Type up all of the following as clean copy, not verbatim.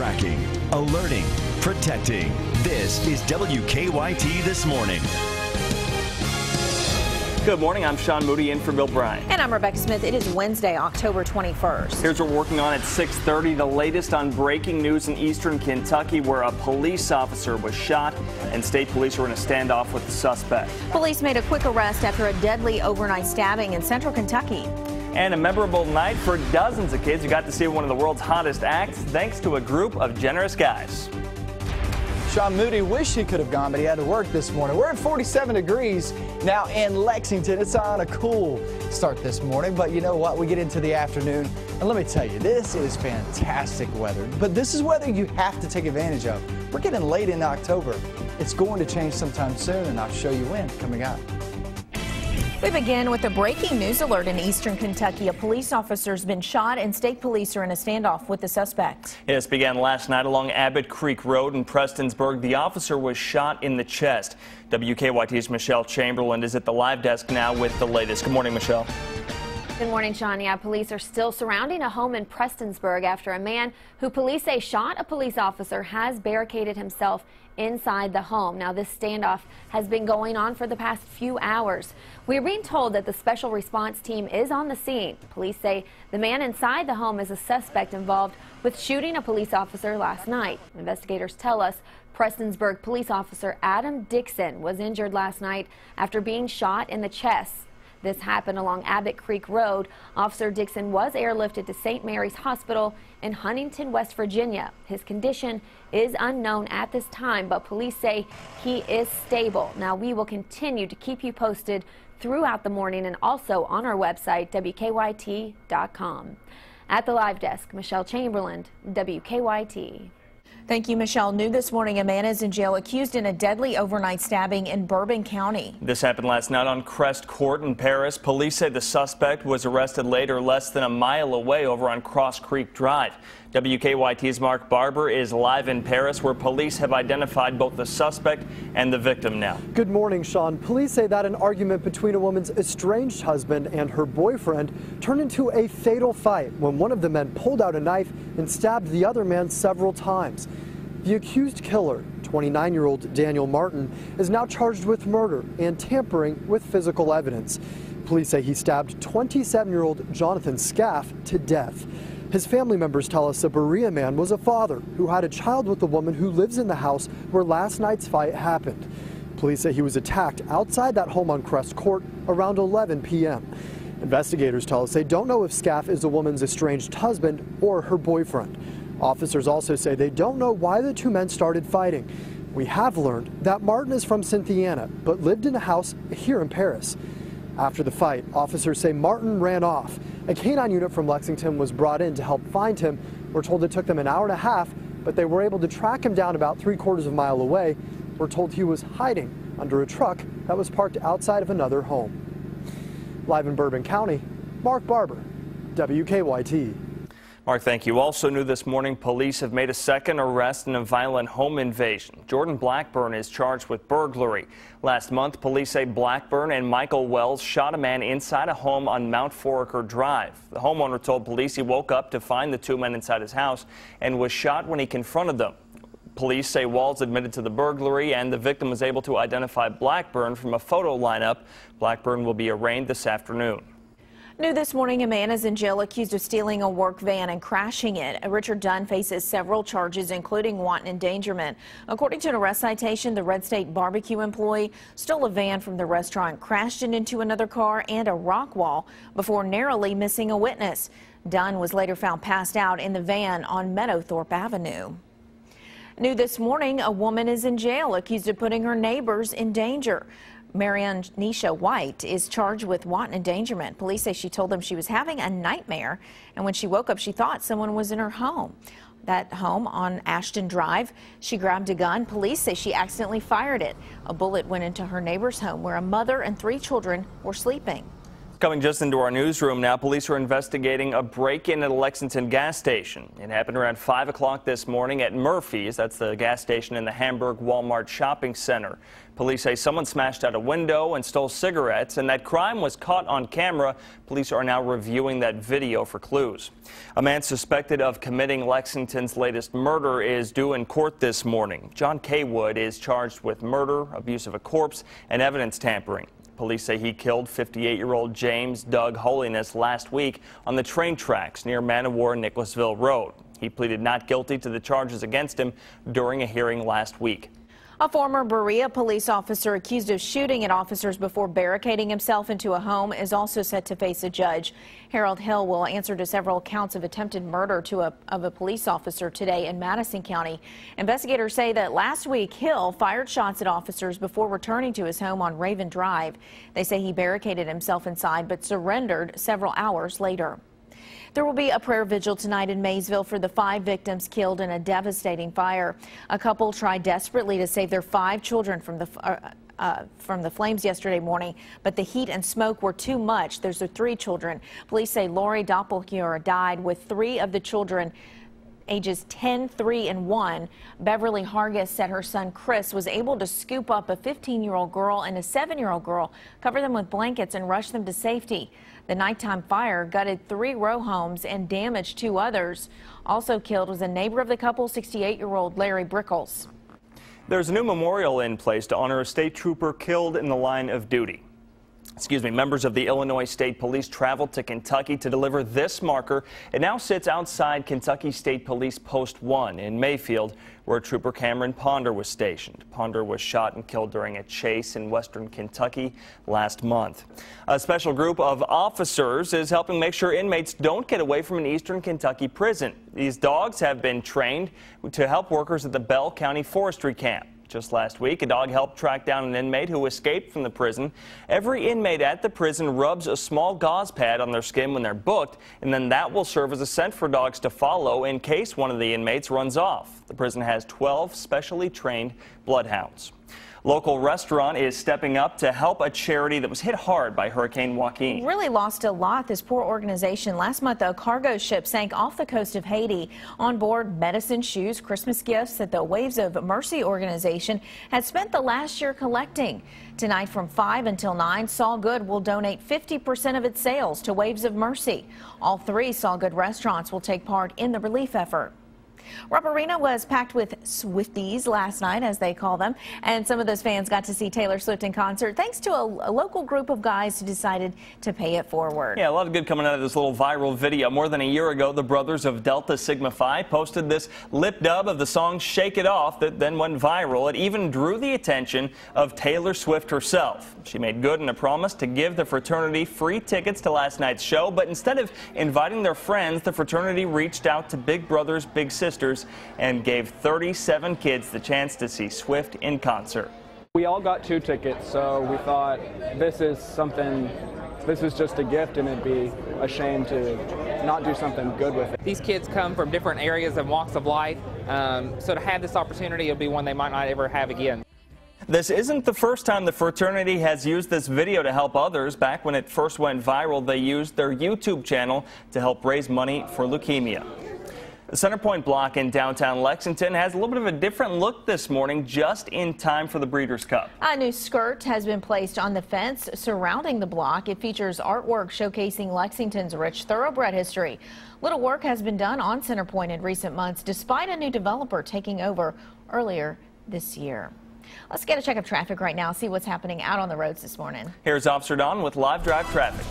Tracking, alerting, protecting. This is WKYT This Morning. Good morning, I'm Sean Moody in for Bill Bryant. And I'm Rebecca Smith. It is Wednesday, October 21st. Here's what we're working on at 6:30. The latest on breaking news in eastern Kentucky where a police officer was shot and state police were in a standoff with the suspect. Police made a quick arrest after a deadly overnight stabbing in central Kentucky. And a memorable night for dozens of kids who got to see one of the world's hottest acts thanks to a group of generous guys. Sean Moody wished he could have gone, but he had to work this morning. We're at 47 degrees now in Lexington. It's on a cool start this morning, but you know what? We get into the afternoon, and let me tell you, this is fantastic weather. But this is weather you have to take advantage of. We're getting late in October. It's going to change sometime soon, and I'll show you when coming up. We begin with a breaking news alert in eastern Kentucky. A police officer has been shot and state police are in a standoff with the suspect. This began last night along Abbott Creek Road in Prestonsburg. The officer was shot in the chest. WKYT's Michelle Chamberlain is at the live desk now with the latest. Good morning, Michelle. Good morning, Sean. Yeah, police are still surrounding a home in Prestonsburg after a man who police say shot a police officer has barricaded himself inside the home. Now, this standoff has been going on for the past few hours. We're being told that the special response team is on the scene. Police say the man inside the home is a suspect involved with shooting a police officer last night. Investigators tell us Prestonsburg police officer Adam Dixon was injured last night after being shot in the chest. This happened along Abbott Creek Road. Officer Dixon was airlifted to St. Mary's Hospital in Huntington, West Virginia. His condition is unknown at this time, but police say he is stable. Now, we will continue to keep you posted throughout the morning and also on our website, WKYT.com. At the live desk, Michelle Chamberlain, WKYT. Thank you, Michelle. New this morning, a man is in jail accused in a deadly overnight stabbing in Bourbon County. This happened last night on Crest Court in Paris. Police say the suspect was arrested later less than a mile away over on Cross Creek Drive. WKYT's Mark Barber is live in Paris where police have identified both the suspect and the victim now. Good morning, Sean. Police say that an argument between a woman's estranged husband and her boyfriend turned into a fatal fight when one of the men pulled out a knife and stabbed the other man several times. The accused killer, 29-year-old Daniel Martin, is now charged with murder and tampering with physical evidence. Police say he stabbed 27-year-old Jonathan Scaff to death. His family members tell us the Berea man was a father who had a child with the woman who lives in the house where last night's fight happened. Police say he was attacked outside that home on Crest Court around 11 p.m. Investigators tell us they don't know if Scaff is the woman's estranged husband or her boyfriend. Officers also say they don't know why the two men started fighting. We have learned that Martin is from Cynthiana but lived in a house here in Paris. After the fight, officers say Martin ran off. A canine unit from Lexington was brought in to help find him. We're told it took them an hour and a half, but they were able to track him down about 3/4 of a mile away. We're told he was hiding under a truck that was parked outside of another home. Live in Bourbon County, Mark Barber, WKYT. Mark, thank you. Also new this morning, police have made a second arrest in a violent home invasion. Jordan Blackburn is charged with burglary. Last month, police say Blackburn and Michael Wells shot a man inside a home on Mount Foraker Drive. The homeowner told police he woke up to find the two men inside his house and was shot when he confronted them. Police say Wells admitted to the burglary and the victim was able to identify Blackburn from a photo lineup. Blackburn will be arraigned this afternoon. New this morning, a man is in jail accused of stealing a work van and crashing it. Richard Dunn faces several charges, including wanton endangerment. According to an arrest citation, the Red State Barbecue employee stole a van from the restaurant, crashed it into another car and a rock wall before narrowly missing a witness. Dunn was later found passed out in the van on Meadowthorpe Avenue. New this morning, a woman is in jail accused of putting her neighbors in danger. Marianne Nisha White is charged with wanton endangerment. Police say she told them she was having a nightmare, and when she woke up, she thought someone was in her home. That home on Ashton Drive. She grabbed a gun. Police say she accidentally fired it. A bullet went into her neighbor's home where a mother and 3 children were sleeping. Coming just into our newsroom now, police are investigating a break-in at a Lexington gas station. It happened around 5 o'clock this morning at Murphy's. That's the gas station in the Hamburg Walmart shopping center. Police say someone smashed out a window and stole cigarettes, and that crime was caught on camera. Police are now reviewing that video for clues. A man suspected of committing Lexington's latest murder is due in court this morning. John K. Wood is charged with murder, abuse of a corpse, and evidence tampering. Police say he killed 58-year-old James Doug Holiness last week on the train tracks near Man of War Nicholasville Road. He pleaded not guilty to the charges against him during a hearing last week. A former Berea police officer accused of shooting at officers before barricading himself into a home is also set to face a judge. Harold Hill will answer to several counts of attempted murder of a police officer today in Madison County. Investigators say that last week Hill fired shots at officers before returning to his home on Raven Drive. They say he barricaded himself inside but surrendered several hours later. There will be a prayer vigil tonight in Maysville for the 5 victims killed in a devastating fire. A couple tried desperately to save their 5 children from the flames yesterday morning, but the heat and smoke were too much. There's 3 children. Police say Lori Doppelhuer died with 3 of the children ages 10, 3, and 1. Beverly Hargis said her son Chris was able to scoop up a 15-year-old girl and a 7-year-old girl, cover them with blankets, and rush them to safety. The nighttime fire gutted 3 row homes and damaged 2 others. Also killed was a neighbor of the couple, 68-year-old Larry Brickles. There's a new memorial in place to honor a state trooper killed in the line of duty. Members of the Illinois State Police traveled to Kentucky to deliver this marker. It now sits outside Kentucky State Police Post 1 in Mayfield, where Trooper Cameron Ponder was stationed. Ponder was shot and killed during a chase in western Kentucky last month. A special group of officers is helping make sure inmates don't get away from an eastern Kentucky prison. These dogs have been trained to help workers at the Bell County Forestry Camp. Just last week, a dog helped track down an inmate who escaped from the prison. Every inmate at the prison rubs a small gauze pad on their skin when they're booked, and then that will serve as a scent for dogs to follow in case one of the inmates runs off. The prison has 12 specially trained bloodhounds. Local restaurant is stepping up to help a charity that was hit hard by Hurricane Joaquin. Really lost a lot, this poor organization. Last month, a cargo ship sank off the coast of Haiti. On board, medicine, shoes, Christmas gifts that the Waves of Mercy organization had spent the last year collecting. Tonight from 5 until 9, Saw Good will donate 50% of its sales to Waves of Mercy. All 3 Saw Good restaurants will take part in the relief effort. Rupp Arena was packed with Swifties last night, as they call them, and some of those fans got to see Taylor Swift in concert thanks to a local group of guys who decided to pay it forward. Yeah, a lot of good coming out of this little viral video. More than a year ago, the brothers of Delta Sigma Phi posted this lip dub of the song Shake It Off that then went viral. It even drew the attention of Taylor Swift herself. She made good on a promise to give the fraternity free tickets to last night's show, but instead of inviting their friends, the fraternity reached out to Big Brothers Big Sisters and gave 37 kids the chance to see Swift in concert. We all got 2 tickets, so we thought this is just a gift, and it'd be a shame to not do something good with it. These kids come from different areas and walks of life, so to have this opportunity, it'll be one they might not ever have again. This isn't the first time the fraternity has used this video to help others. Back when it first went viral, they used their YouTube channel to help raise money for leukemia. The Centerpoint block in downtown Lexington has a little bit of a different look this morning, just in time for the Breeders' Cup. A new skirt has been placed on the fence surrounding the block. It features artwork showcasing Lexington's rich thoroughbred history. Little work has been done on Centerpoint in recent months, despite a new developer taking over earlier this year. Let's get a check of traffic right now, see what's happening out on the roads this morning. Here's Officer Don with live drive traffic.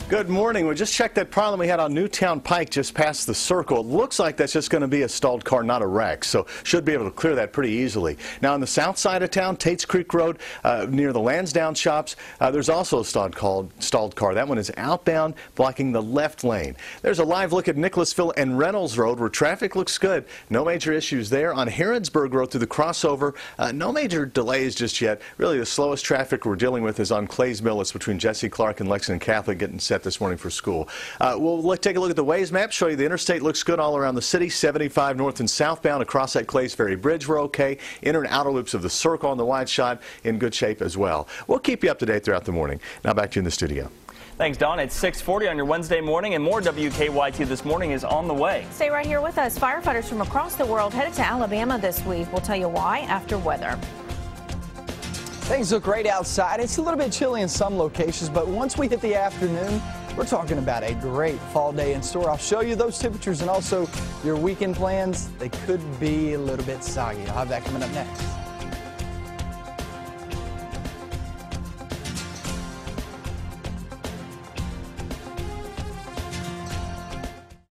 Good morning. We just checked that problem we had on Newtown Pike just past the circle. It looks like that's just going to be a stalled car, not a wreck, so should be able to clear that pretty easily. Now on the south side of town, Tate's Creek Road, near the Lansdowne shops, there's also a stalled car. That one is outbound, blocking the left lane. There's a live look at Nicholasville and Reynolds Road, where traffic looks good. No major issues there. On Harrodsburg Road through the crossover, no major delays just yet. Really, the slowest traffic we're dealing with is on Clays Mill. It's between Jesse Clark and Lexington Catholic, getting set this morning for school. We'll take a look at the Waze map, show you the interstate looks good all around the city. 75 north and southbound across that Clays Ferry Bridge, we're okay. Inner and outer loops of the circle on the wide shot in good shape as well. We'll keep you up to date throughout the morning. Now back to you in the studio. Thanks, Don. It's 6:40 on your Wednesday morning, and more WKYT This Morning is on the way. Stay right here with us. Firefighters from across the world headed to Alabama this week. We'll tell you why after weather. Things look great outside. It's a little bit chilly in some locations, but once we hit the afternoon, we're talking about a great fall day in store. I'll show you those temperatures and also your weekend plans. They could be a little bit soggy. I'll have that coming up next.